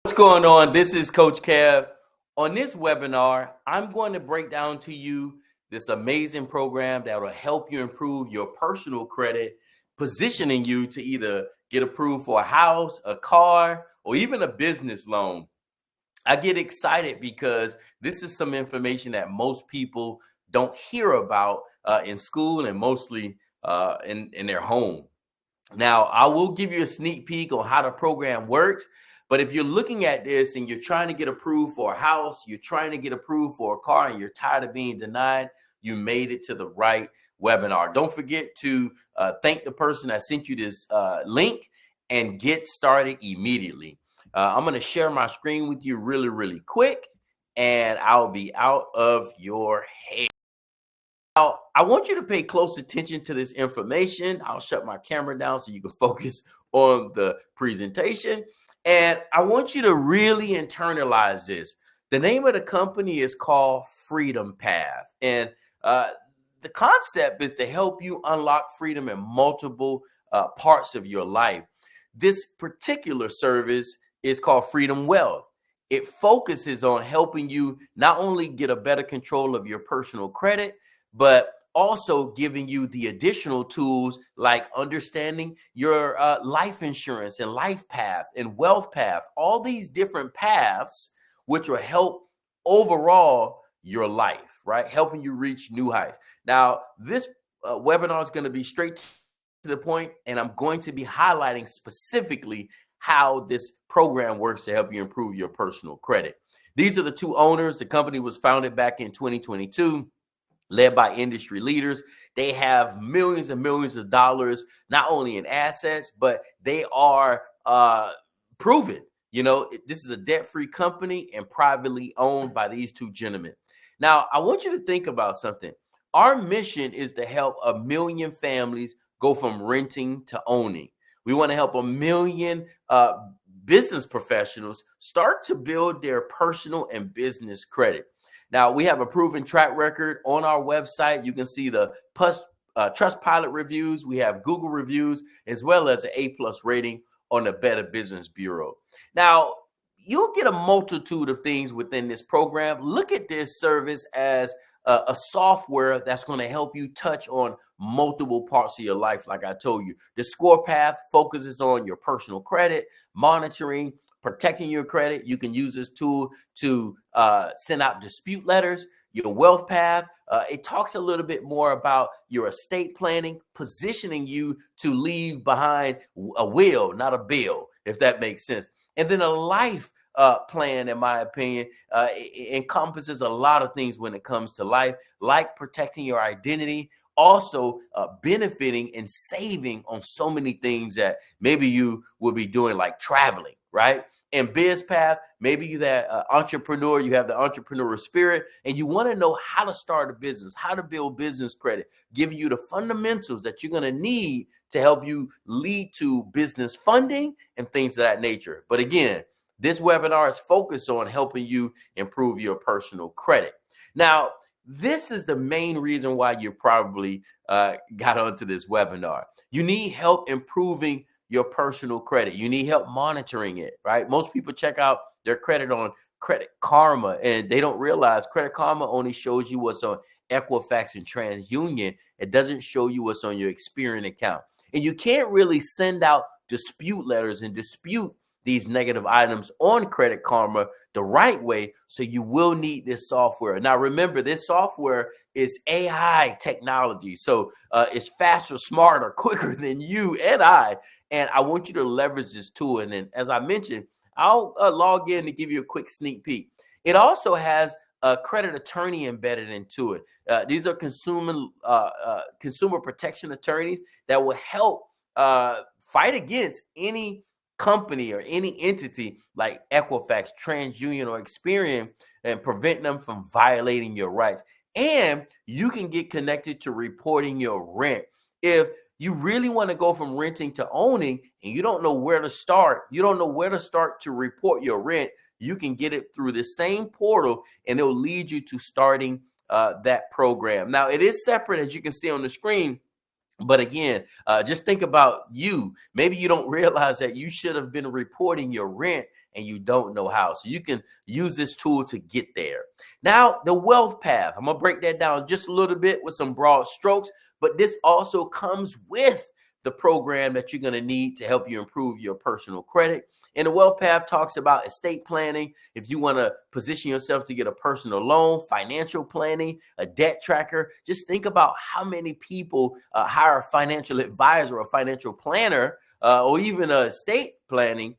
What's going on? This is Coach Kev. On this webinar, I'm going to break down to you this amazing program that will help you improve your personal credit, positioning you to either get approved for a house, a car, or even a business loan. I get excited because this is some information that most people don't hear about in school and mostly in their home. Now, I will give you a sneak peek on how the program works. But if you're looking at this and you're trying to get approved for a house, you're trying to get approved for a car, and you're tired of being denied, you made it to the right webinar. Don't forget to thank the person that sent you this link and get started immediately. I'm going to share my screen with you really quick, and I'll be out of your hair. Now, I want you to pay close attention to this information. I'll shut my camera down so you can focus on the presentation. And I want you to really internalize this. The name of the company is called Freedom Path. And the concept is to help you unlock freedom in multiple parts of your life. This particular service is called FreedomWealth. It focuses on helping you not only get a better control of your personal credit, but also giving you the additional tools like understanding your life insurance and life path and wealth path, all these different paths, which will help overall your life, right? Helping you reach new heights. Now, this webinar is going to be straight to the point, and I'm going to be highlighting specifically how this program works to help you improve your personal credit. These are the two owners. The company was founded back in 2022. Led by industry leaders. They have millions and millions of dollars, not only in assets, but they are proven. You know, this is a debt-free company and privately owned by these two gentlemen. Now, I want you to think about something. Our mission is to help 1 million families go from renting to owning. We want to help 1 million business professionals start to build their personal and business credit. Now, we have a proven track record on our website. You can see the Trustpilot reviews. We have Google reviews, as well as an A+ rating on the Better Business Bureau. Now, you'll get a multitude of things within this program. Look at this service as a software that's going to help you touch on multiple parts of your life. Like I told you, the Score Path focuses on your personal credit, monitoring, protecting your credit. You can use this tool to send out dispute letters. Your wealth path, it talks a little bit more about your estate planning, positioning you to leave behind a will, not a bill, if that makes sense. And then a life plan, in my opinion, encompasses a lot of things when it comes to life, like protecting your identity, also benefiting and saving on so many things that maybe you will be doing, like traveling, right? And Biz Path, maybe you're that entrepreneur, you have the entrepreneurial spirit, and you want to know how to start a business, how to build business credit, giving you the fundamentals that you're going to need to help you lead to business funding and things of that nature. But again, this webinar is focused on helping you improve your personal credit. Now, this is the main reason why you probably got onto this webinar. You need help improving your personal credit. You need help monitoring it, right? Most people check out their credit on Credit Karma, and they don't realize Credit Karma only shows you what's on Equifax and TransUnion. It doesn't show you what's on your Experian account. And you can't really send out dispute letters and dispute these negative items on Credit Karma the right way. So you will need this software. Now, remember, this software is AI technology. So it's faster, smarter, quicker than you and I. And I want you to leverage this tool. And then, as I mentioned, I'll log in to give you a quick sneak peek. It also has a credit attorney embedded into it. These are consumer protection attorneys that will help fight against any company or any entity like Equifax, TransUnion, or Experian, and prevent them from violating your rights. And you can get connected to reporting your rent. If you really want to go from renting to owning and you don't know where to start, to report your rent, you can get it through the same portal, and it'll lead you to starting that program. Now, it is separate, as you can see on the screen, But again, just think about you. Maybe you don't realize that you should have been reporting your rent and you don't know how. So you can use this tool to get there. Now, the wealth path. I'm going to break that down just a little bit with some broad strokes, but this also comes with the program that you're going to need to help you improve your personal credit. And the wealth path talks about estate planning. If you want to position yourself to get a personal loan, financial planning, a debt tracker, just think about how many people hire a financial advisor or a financial planner or even a estate planning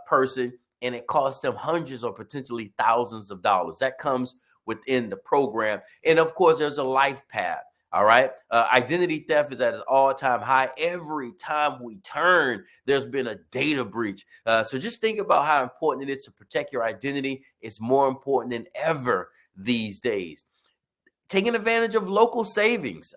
person, and it costs them hundreds or potentially thousands of dollars. That comes within the program. And of course, there's a life path. All right. Identity theft is at its all-time high. Every time we turn, there's been a data breach. So just think about how important it is to protect your identity. It's more important than ever these days. Taking advantage of local savings.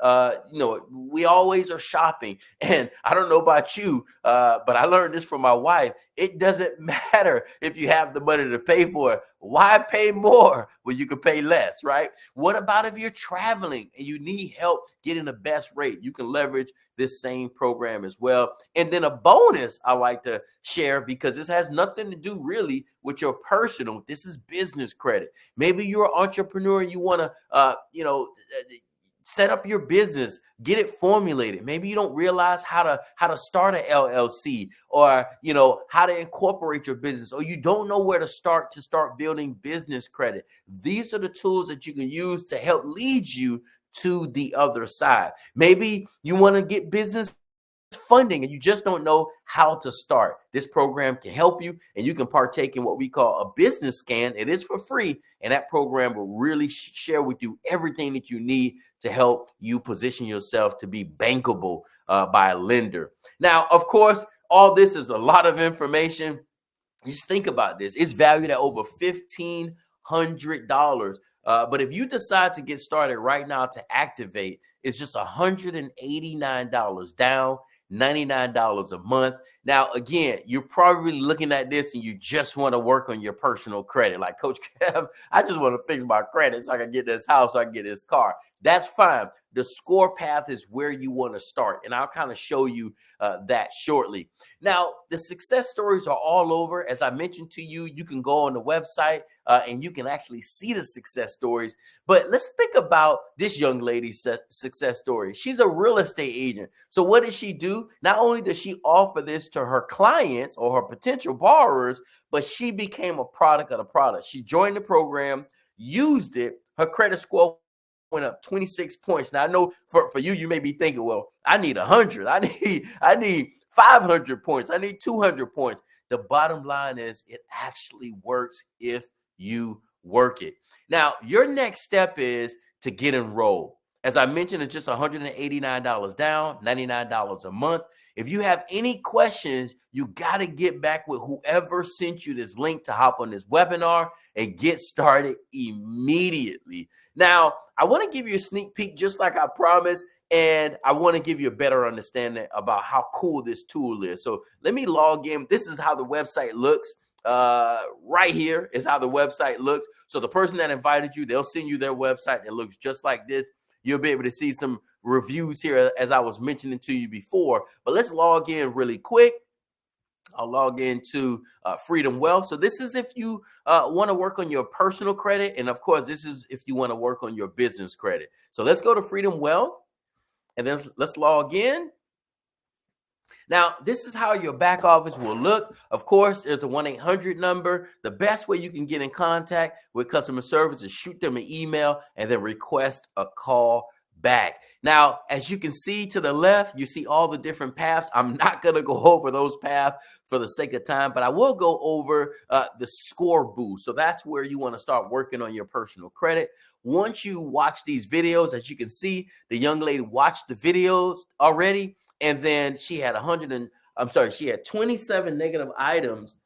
We always are shopping. And I don't know about you, but I learned this from my wife. It doesn't matter if you have the money to pay for it. Why pay more when you can pay less, right? What about if you're traveling and you need help getting the best rate? You can leverage this same program as well. And then a bonus I like to share, because this has nothing to do really with your personal. This is business credit. Maybe you're an entrepreneur and you want to, set up your business, get it formulated. Maybe you don't realize how to start an LLC, or how to incorporate your business, or you don't know where to start building business credit. These are the tools that you can use to help lead you to the other side. Maybe you want to get business funding and you just don't know how to start. This program can help you, and you can partake in what we call a business scan. It is for free, and that program will really share with you everything that you need to help you position yourself to be bankable by a lender. Now, of course, all this is a lot of information. Just think about this. It's valued at over $1,500. But if you decide to get started right now to activate, it's just $189 down, $99 a month. Now, again, you're probably looking at this and you just want to work on your personal credit. Like, Coach Kev, I just want to fix my credit so I can get this house, so I can get this car. That's fine. The score path is where you want to start, and I'll kind of show you that shortly. Now, the success stories are all over. As I mentioned to you, you can go on the website and you can actually see the success stories. But let's think about this young lady's success story. She's a real estate agent. So what does she do? Not only does she offer this to her clients or her potential borrowers, but she became a product of the product. She joined the program, used it. Her credit score went up 26 points. Now, I know for you, you may be thinking, well, I need 100. I need 500 points. I need 200 points. The bottom line is it actually works if you work it. Now, your next step is to get enrolled. As I mentioned, it's just $189 down, $99 a month. If you have any questions, you got to get back with whoever sent you this link to hop on this webinar and get started immediately. Now, I want to give you a sneak peek, just like I promised, and I want to give you a better understanding about how cool this tool is. So let me log in. This is how the website looks. Right here is how the website looks. So the person that invited you, they'll send you their website that looks just like this. You'll be able to see some reviews here, as I was mentioning to you before. But let's log in really quick. I'll log into FreedomWealth. So this is if you want to work on your personal credit. And of course, this is if you want to work on your business credit. So let's go to FreedomWealth and then let's log in. Now, this is how your back office will look. Of course, there's a 1-800 number. The best way you can get in contact with customer service is shoot them an email and then request a call back. Now, as you can see to the left, you see all the different paths. I'm not going to go over those paths for the sake of time, but I will go over the score boost. So that's where you want to start working on your personal credit. Once you watch these videos, as you can see, the young lady watched the videos already. And then she had 27 negative items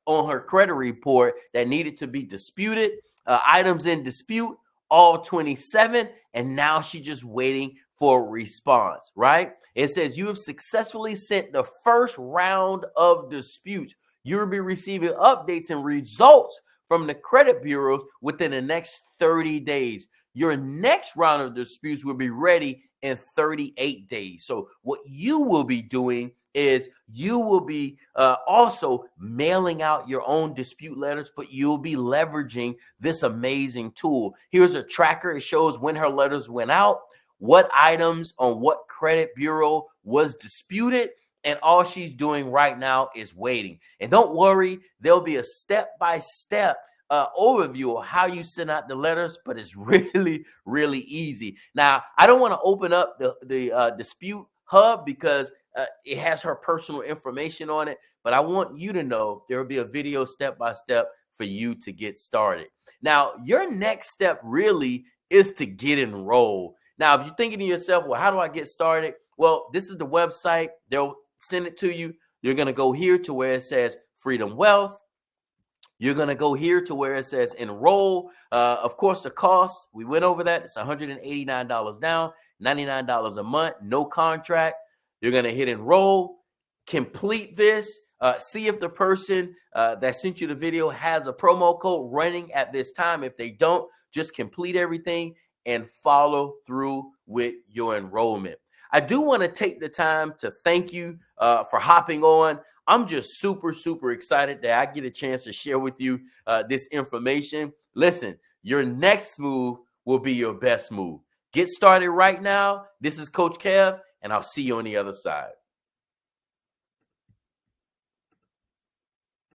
on her credit report that needed to be disputed. Items in dispute, all 27. And now she's just waiting for a response, right? It says you have successfully sent the first round of disputes. You'll be receiving updates and results from the credit bureaus within the next 30 days. Your next round of disputes will be ready in 38 days. So what you will be doing is you will be also mailing out your own dispute letters, but you'll be leveraging this amazing tool. Here's a tracker. It shows when her letters went out, what items on what credit bureau was disputed, and all she's doing right now is waiting. And don't worry, there'll be a step-by-step overview of how you send out the letters, but it's really, really easy. Now, I don't want to open up the dispute hub because it has her personal information on it, but I want you to know there will be a video step-by-step for you to get started. Now, your next step really is to get enrolled. Now, if you're thinking to yourself, well, how do I get started? Well, this is the website. They'll send it to you. You're going to go here to where it says Freedom Wealth. You're going to go here to where it says enroll. Of course, the cost, we went over that. It's $189 down, $99 a month, no contract. You're going to hit enroll, complete this, see if the person that sent you the video has a promo code running at this time. If they don't, just complete everything and follow through with your enrollment. I do want to take the time to thank you for hopping on. I'm just super, super excited that I get a chance to share with you this information. Listen, your next move will be your best move. Get started right now. This is Coach Kev, and I'll see you on the other side.